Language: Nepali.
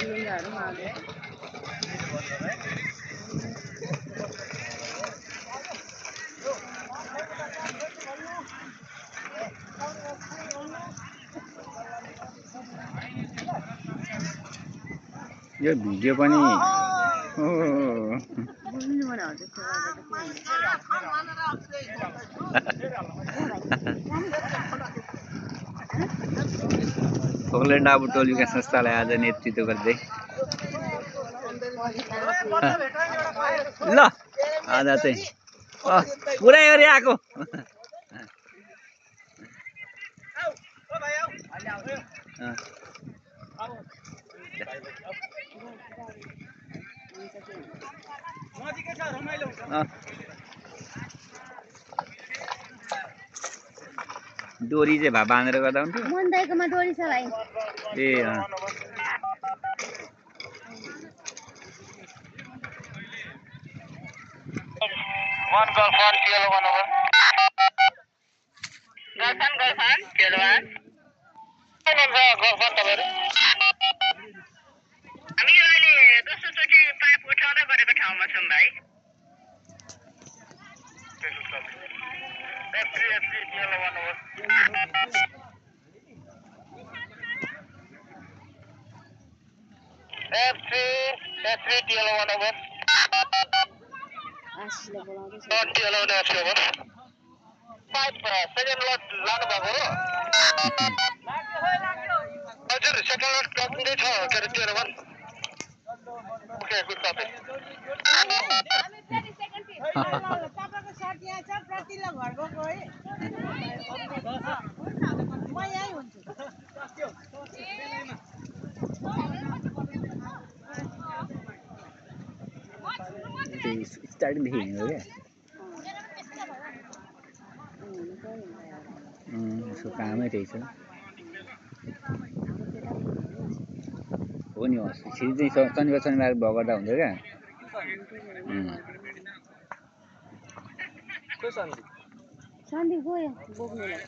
लुगाहरू माग्यो यो भिडियो पनि फोकल्यान्ड आबु टोलीका संस्थालाई आज नेतृत्व गर्दै ल आज चाहिँ पुरै गरी आएको डोरी चाहिँ भा बाँधेर गर्दा हुन्थ्यो मन दाइकोमा डोरी छ भाइ ए One girlfriend, yellow one over. Girlfriend, yellow one. Girlfriend, तपाईहरु हामी अहिले दोस्रो चोटी पाइप उठाउँदै गरेको ठाउँमा छौं भाइ F3 yellow one over. F3 yellow one over. आशीले बोलाउँदै छ yellow one over. Pipe second lot लानु भएको हो हजुर second lot लाग्दै छ के रे yellow one. Okay, good copy. तपाईको सर्ट यहाँ छ प्रतिले घर गएको है म यही हुन्छु स्टार्टिङदेखि हिँड्यो क्या उसको कामै त्यही छ हो नि फेरि चाहिँ शनिबार भयो गर्दा हुन्छ क्या सन्दीप गयो बोक्नुलाई